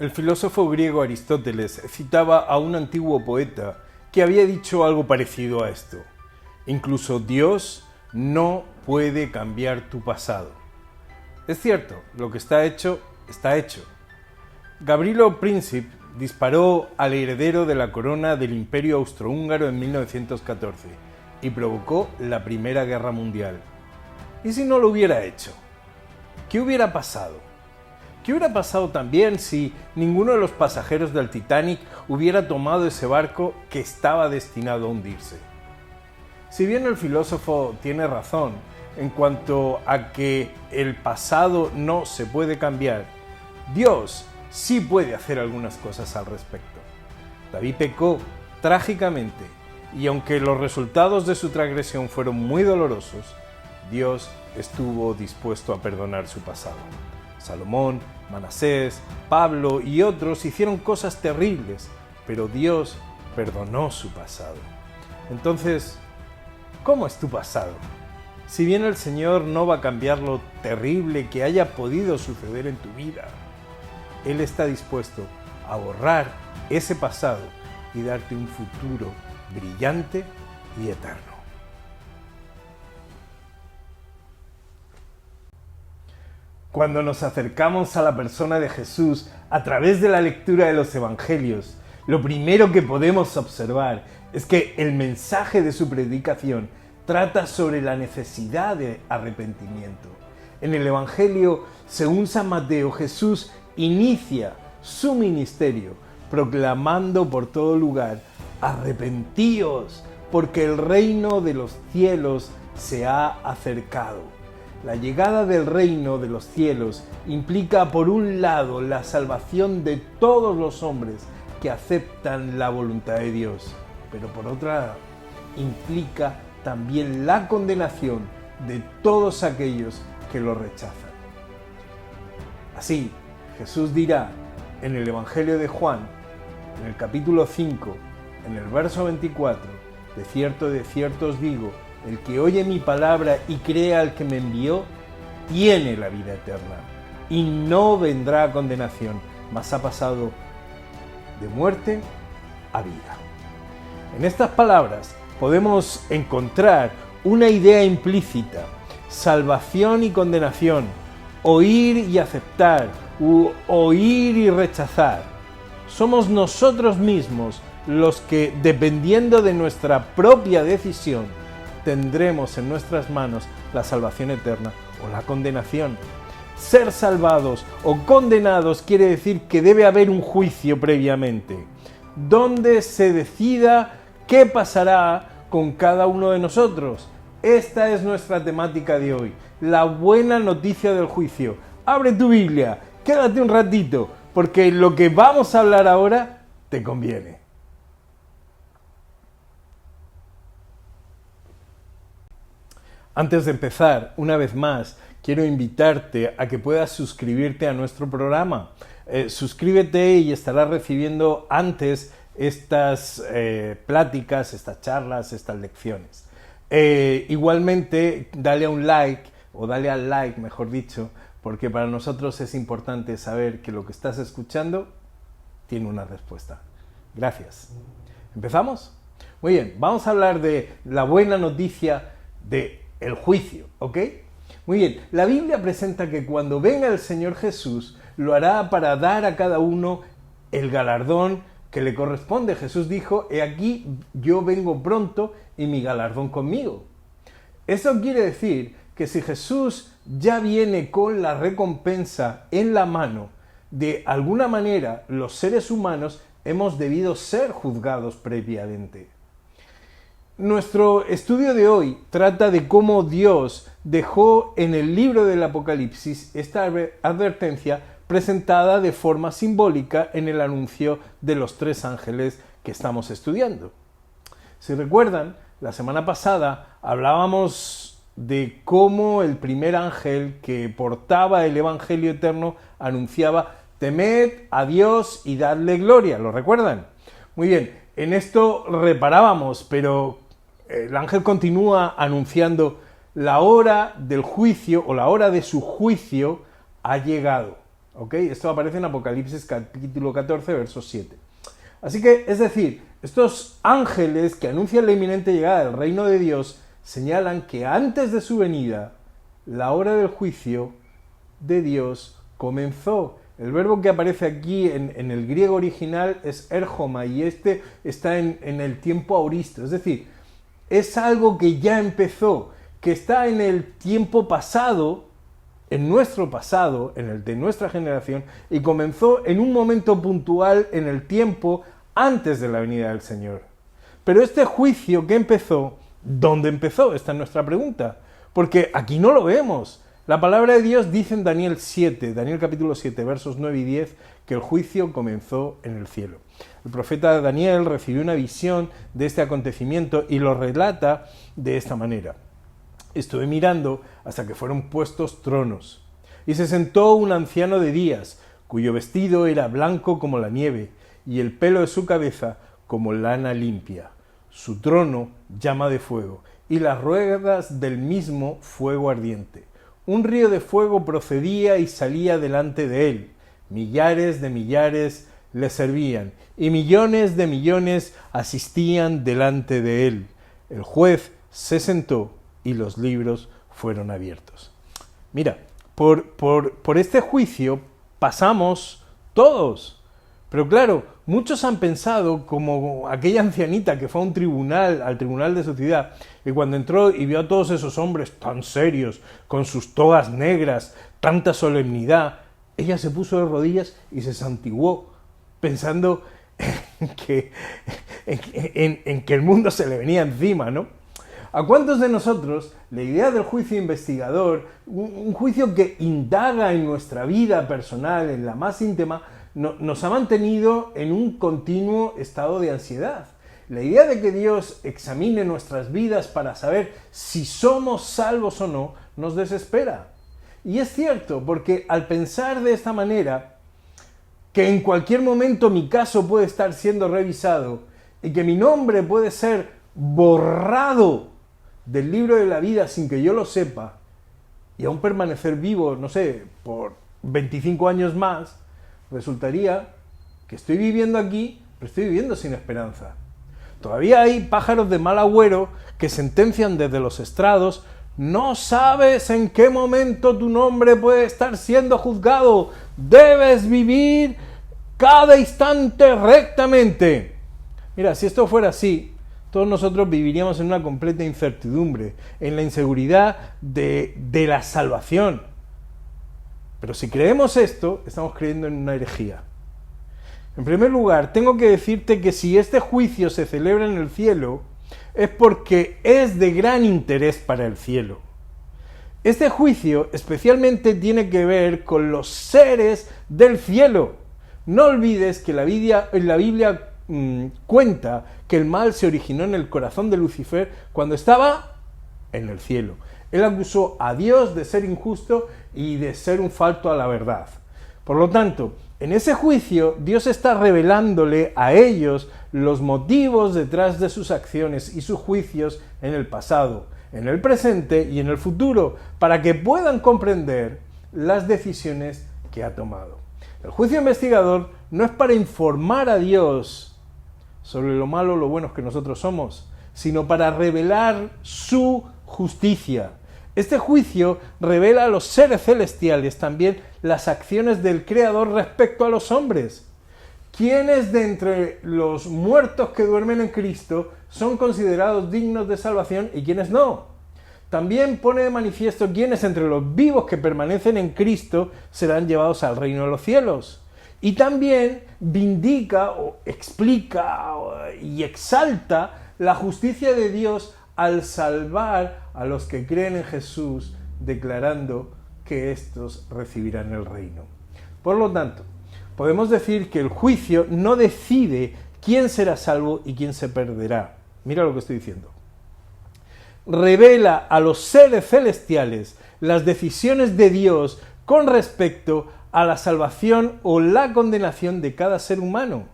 El filósofo griego Aristóteles citaba a un antiguo poeta que había dicho algo parecido a esto. Incluso Dios no puede cambiar tu pasado. Es cierto, lo que está hecho, está hecho. Gavrilo Princip disparó al heredero de la corona del Imperio Austrohúngaro en 1914 y provocó la Primera Guerra Mundial. ¿Y si no lo hubiera hecho? ¿Qué hubiera pasado? ¿Qué hubiera pasado también si ninguno de los pasajeros del Titanic hubiera tomado ese barco que estaba destinado a hundirse? Si bien el filósofo tiene razón en cuanto a que el pasado no se puede cambiar, Dios sí puede hacer algunas cosas al respecto. David pecó trágicamente y aunque los resultados de su transgresión fueron muy dolorosos, Dios estuvo dispuesto a perdonar su pasado. Salomón, Manasés, Pablo y otros hicieron cosas terribles, pero Dios perdonó su pasado. Entonces, ¿cómo es tu pasado? Si bien el Señor no va a cambiar lo terrible que haya podido suceder en tu vida, Él está dispuesto a borrar ese pasado y darte un futuro brillante y eterno. Cuando nos acercamos a la persona de Jesús a través de la lectura de los Evangelios, lo primero que podemos observar es que el mensaje de su predicación trata sobre la necesidad de arrepentimiento. En el Evangelio, según San Mateo, Jesús inicia su ministerio proclamando por todo lugar: arrepentíos, porque el reino de los cielos se ha acercado. La llegada del reino de los cielos implica, por un lado, la salvación de todos los hombres que aceptan la voluntad de Dios, pero por otra, implica también la condenación de todos aquellos que lo rechazan. Así, Jesús dirá en el Evangelio de Juan, en el capítulo 5, en el verso 24, de cierto os digo, el que oye mi palabra y cree al que me envió, tiene la vida eterna y no vendrá a condenación, mas ha pasado de muerte a vida. En estas palabras podemos encontrar una idea implícita: salvación y condenación, oír y aceptar, oír y rechazar. Somos nosotros mismos los que, dependiendo de nuestra propia decisión, tendremos en nuestras manos la salvación eterna o la condenación. Ser salvados o condenados quiere decir que debe haber un juicio previamente, donde se decida qué pasará con cada uno de nosotros. Esta es nuestra temática de hoy, la buena noticia del juicio. Abre tu Biblia, quédate un ratito, porque lo que vamos a hablar ahora te conviene. Antes de empezar, una vez más, quiero invitarte a que puedas suscribirte a nuestro programa. Suscríbete y estarás recibiendo antes estas pláticas, estas charlas, estas lecciones. Igualmente, dale a un like, o dale al like, mejor dicho, porque para nosotros es importante saber que lo que estás escuchando tiene una respuesta. Gracias. ¿Empezamos? Muy bien, vamos a hablar de la buena noticia de el juicio, ¿ok? Muy bien, la Biblia presenta que cuando venga el Señor Jesús, lo hará para dar a cada uno el galardón que le corresponde. Jesús dijo: he aquí, yo vengo pronto y mi galardón conmigo. Eso quiere decir que si Jesús ya viene con la recompensa en la mano, de alguna manera los seres humanos hemos debido ser juzgados previamente. Nuestro estudio de hoy trata de cómo Dios dejó en el libro del Apocalipsis esta advertencia presentada de forma simbólica en el anuncio de los 3 ángeles que estamos estudiando. Si recuerdan, la semana pasada hablábamos de cómo el primer ángel que portaba el Evangelio eterno anunciaba: temed a Dios y dadle gloria. ¿Lo recuerdan? Muy bien, en esto reparábamos, pero el ángel continúa anunciando: la hora del juicio o la hora de su juicio ha llegado. ¿Ok? Esto aparece en Apocalipsis capítulo 14, verso 7. Así que, es decir, estos ángeles que anuncian la inminente llegada del reino de Dios señalan que antes de su venida, la hora del juicio de Dios comenzó. El verbo que aparece aquí en el griego original es erjoma y este está en el tiempo auristo, es decir, es algo que ya empezó, que está en el tiempo pasado, en nuestro pasado, en el de nuestra generación, y comenzó en un momento puntual en el tiempo antes de la venida del Señor. Pero este juicio que empezó, ¿dónde empezó? Esta es nuestra pregunta, porque aquí no lo vemos. La palabra de Dios dice en Daniel capítulo 7, versos 9 y 10, que el juicio comenzó en el cielo. El profeta Daniel recibió una visión de este acontecimiento y lo relata de esta manera. Estuve mirando hasta que fueron puestos tronos, y se sentó un anciano de días, cuyo vestido era blanco como la nieve, y el pelo de su cabeza como lana limpia. Su trono llama de fuego, y las ruedas del mismo fuego ardiente. Un río de fuego procedía y salía delante de él. Millares de millares le servían, y millones de millones asistían delante de él. El juez se sentó y los libros fueron abiertos. Mira, por este juicio pasamos todos. Pero claro, muchos han pensado, como aquella ancianita que fue a un tribunal, al tribunal de su ciudad, y cuando entró y vio a todos esos hombres tan serios, con sus togas negras, tanta solemnidad, ella se puso de rodillas y se santiguó, pensando en que el mundo se le venía encima, ¿no? ¿A cuántos de nosotros la idea del juicio investigador, un juicio que indaga en nuestra vida personal, en la más íntima, nos ha mantenido en un continuo estado de ansiedad? La idea de que Dios examine nuestras vidas para saber si somos salvos o no, nos desespera. Y es cierto, porque al pensar de esta manera, que en cualquier momento mi caso puede estar siendo revisado y que mi nombre puede ser borrado del libro de la vida sin que yo lo sepa, y aún permanecer vivo, no sé, por 25 años más, resultaría que estoy viviendo aquí, pero estoy viviendo sin esperanza. Todavía hay pájaros de mal agüero que sentencian desde los estrados: no sabes en qué momento tu nombre puede estar siendo juzgado, debes vivir cada instante rectamente. Mira, si esto fuera así, todos nosotros viviríamos en una completa incertidumbre, en la inseguridad de la salvación. Pero si creemos esto, estamos creyendo en una herejía. En primer lugar, tengo que decirte que si este juicio se celebra en el cielo, es porque es de gran interés para el cielo. Este juicio especialmente tiene que ver con los seres del cielo. No olvides que la Biblia cuenta que el mal se originó en el corazón de Lucifer cuando estaba en el cielo. Él acusó a Dios de ser injusto y de ser un falto a la verdad. Por lo tanto, en ese juicio, Dios está revelándole a ellos los motivos detrás de sus acciones y sus juicios en el pasado, en el presente y en el futuro, para que puedan comprender las decisiones que ha tomado. El juicio investigador no es para informar a Dios sobre lo malo o lo buenos que nosotros somos, sino para revelar su justicia. Este juicio revela a los seres celestiales también las acciones del Creador respecto a los hombres. ¿Quiénes de entre los muertos que duermen en Cristo son considerados dignos de salvación y quiénes no? También pone de manifiesto quiénes entre los vivos que permanecen en Cristo serán llevados al reino de los cielos. Y también vindica o explica y exalta la justicia de Dios al salvar a los que creen en Jesús, declarando que éstos recibirán el reino. Por lo tanto, podemos decir que el juicio no decide quién será salvo y quién se perderá. Mira lo que estoy diciendo. Revela a los seres celestiales las decisiones de Dios con respecto a la salvación o la condenación de cada ser humano.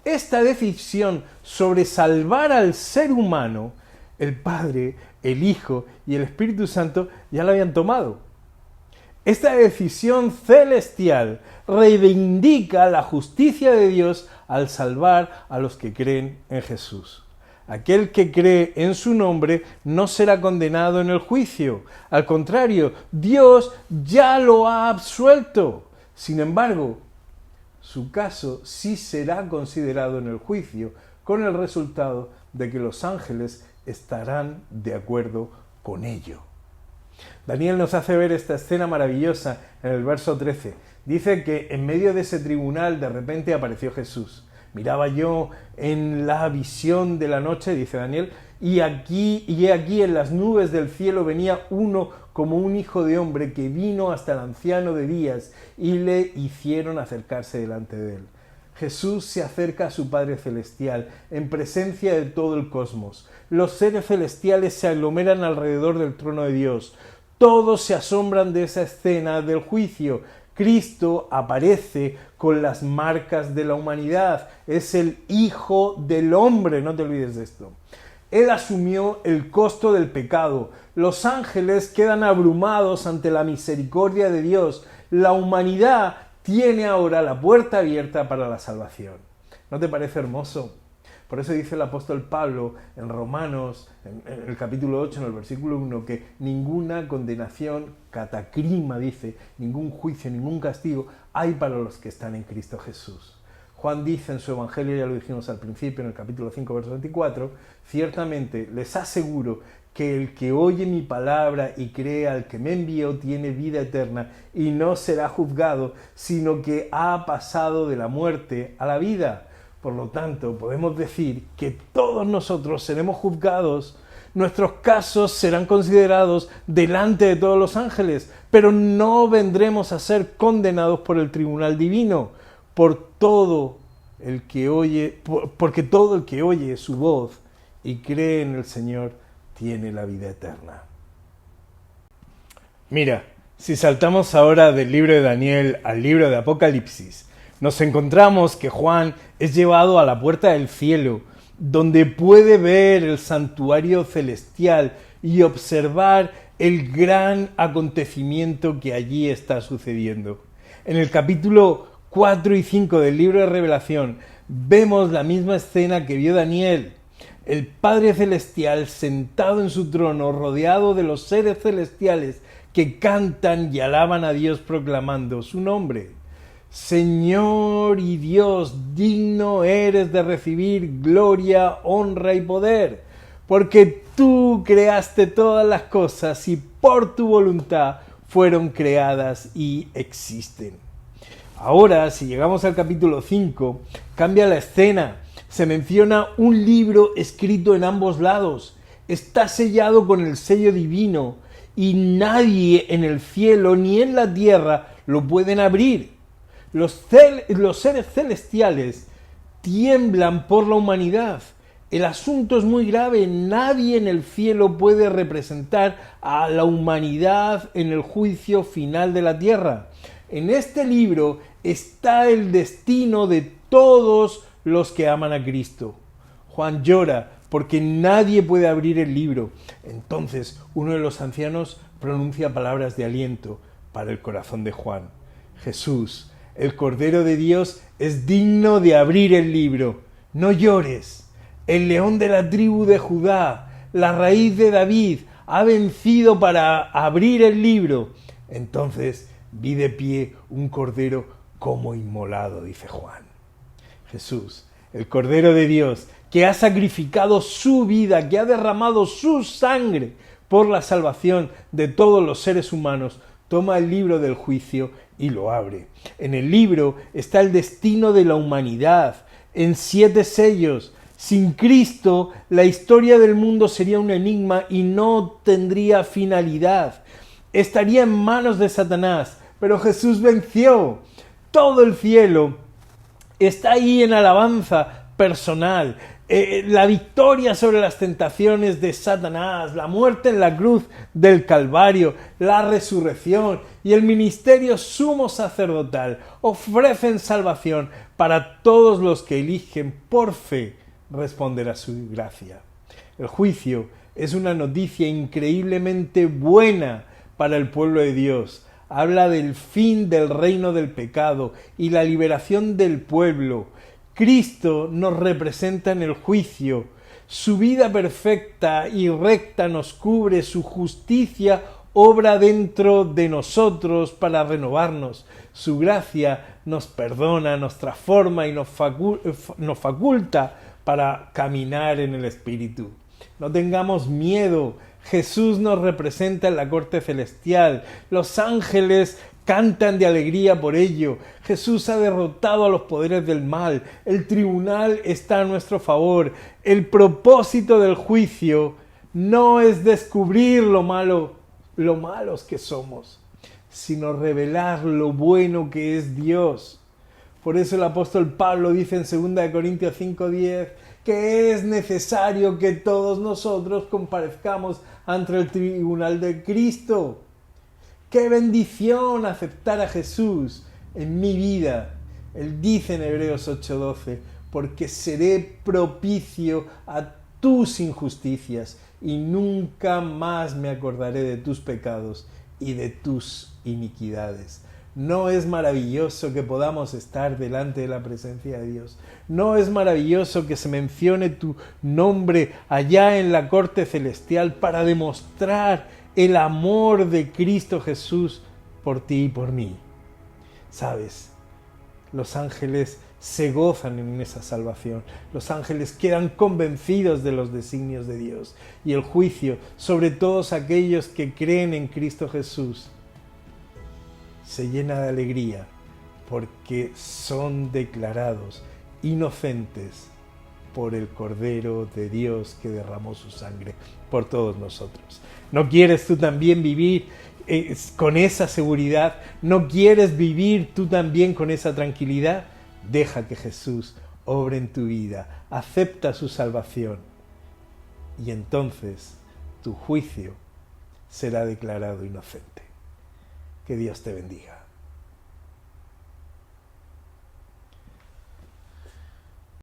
Esta decisión sobre salvar al ser humano, el Padre, el Hijo y el Espíritu Santo ya la habían tomado. Esta decisión celestial reivindica la justicia de Dios al salvar a los que creen en Jesús. Aquel que cree en su nombre no será condenado en el juicio. Al contrario, Dios ya lo ha absuelto. Sin embargo, su caso sí será considerado en el juicio, con el resultado de que los ángeles estarán de acuerdo con ello. Daniel nos hace ver esta escena maravillosa en el verso 13. Dice que en medio de ese tribunal de repente apareció Jesús. Miraba yo en la visión de la noche, dice Daniel, y he aquí en las nubes del cielo venía uno como un hijo de hombre que vino hasta el anciano de días y le hicieron acercarse delante de él. Jesús se acerca a su Padre Celestial en presencia de todo el cosmos. Los seres celestiales se aglomeran alrededor del trono de Dios. Todos se asombran de esa escena del juicio. Cristo aparece con las marcas de la humanidad. Es el Hijo del Hombre, no te olvides de esto. Él asumió el costo del pecado. Los ángeles quedan abrumados ante la misericordia de Dios. La humanidad tiene ahora la puerta abierta para la salvación. ¿No te parece hermoso? Por eso dice el apóstol Pablo en Romanos, en el capítulo 8, en el versículo 1, que ninguna condenación, catacrima, dice, ningún juicio, ningún castigo hay para los que están en Cristo Jesús. Juan dice en su Evangelio, ya lo dijimos al principio, en el capítulo 5, verso 24, ciertamente les aseguro que el que oye mi palabra y cree al que me envió tiene vida eterna y no será juzgado, sino que ha pasado de la muerte a la vida. Por lo tanto, podemos decir que todos nosotros seremos juzgados, nuestros casos serán considerados delante de todos los ángeles, pero no vendremos a ser condenados por el tribunal divino, porque todo el que oye su voz y cree en el Señor tiene la vida eterna. Mira, si saltamos ahora del libro de Daniel al libro de Apocalipsis, nos encontramos que Juan es llevado a la puerta del cielo, donde puede ver el santuario celestial y observar el gran acontecimiento que allí está sucediendo. En el capítulo 4 y 5 del libro de Revelación vemos la misma escena que vio Daniel. El Padre Celestial sentado en su trono, rodeado de los seres celestiales que cantan y alaban a Dios proclamando su nombre. Señor y Dios, digno eres de recibir gloria, honra y poder, porque tú creaste todas las cosas y por tu voluntad fueron creadas y existen. Ahora, si llegamos al capítulo 5, cambia la escena. Se menciona un libro escrito en ambos lados. Está sellado con el sello divino y nadie en el cielo ni en la tierra lo pueden abrir. Los seres celestiales tiemblan por la humanidad. El asunto es muy grave. Nadie en el cielo puede representar a la humanidad en el juicio final de la tierra. En este libro está el destino de todos los que aman a Cristo. Juan llora porque nadie puede abrir el libro. Entonces uno de los ancianos pronuncia palabras de aliento para el corazón de Juan. Jesús, el Cordero de Dios, es digno de abrir el libro. No llores. El león de la tribu de Judá, la raíz de David, ha vencido para abrir el libro. Entonces vi de pie un cordero como inmolado, dice Juan. Jesús, el Cordero de Dios, que ha sacrificado su vida, que ha derramado su sangre por la salvación de todos los seres humanos, toma el libro del juicio y lo abre. En el libro está el destino de la humanidad, en 7 sellos. Sin Cristo, la historia del mundo sería un enigma y no tendría finalidad. Estaría en manos de Satanás, pero Jesús venció. Todo el cielo está ahí en alabanza personal. La victoria sobre las tentaciones de Satanás, la muerte en la cruz del Calvario, la resurrección y el ministerio sumo sacerdotal ofrecen salvación para todos los que eligen por fe responder a su gracia. El juicio es una noticia increíblemente buena para el pueblo de Dios. habla del fin del reino del pecado y la liberación del pueblo. Cristo nos representa en el juicio. Su vida perfecta y recta nos cubre, su justicia obra dentro de nosotros para renovarnos. Su gracia nos perdona, nos transforma y nos faculta para caminar en el Espíritu. No tengamos miedo. Jesús nos representa en la corte celestial. Los ángeles cantan de alegría por ello. Jesús ha derrotado a los poderes del mal. El tribunal está a nuestro favor. El propósito del juicio no es descubrir lo malos que somos, sino revelar lo bueno que es Dios. Por eso el apóstol Pablo dice en 2 Corintios 5:10 que es necesario que todos nosotros comparezcamos ante el tribunal de Cristo. ¡Qué bendición aceptar a Jesús en mi vida! Él dice en Hebreos 8:12, porque seré propicio a tus injusticias y nunca más me acordaré de tus pecados y de tus iniquidades. ¿No es maravilloso que podamos estar delante de la presencia de Dios? ¿No es maravilloso que se mencione tu nombre allá en la corte celestial para demostrar el amor de Cristo Jesús por ti y por mí? ¿Sabes? Los ángeles se gozan en esa salvación. Los ángeles quedan convencidos de los designios de Dios. Y el juicio sobre todos aquellos que creen en Cristo Jesús se llena de alegría porque son declarados inocentes por el Cordero de Dios que derramó su sangre por todos nosotros. ¿No quieres tú también vivir con esa seguridad? ¿No quieres vivir tú también con esa tranquilidad? Deja que Jesús obre en tu vida, acepta su salvación y entonces tu juicio será declarado inocente. Que Dios te bendiga.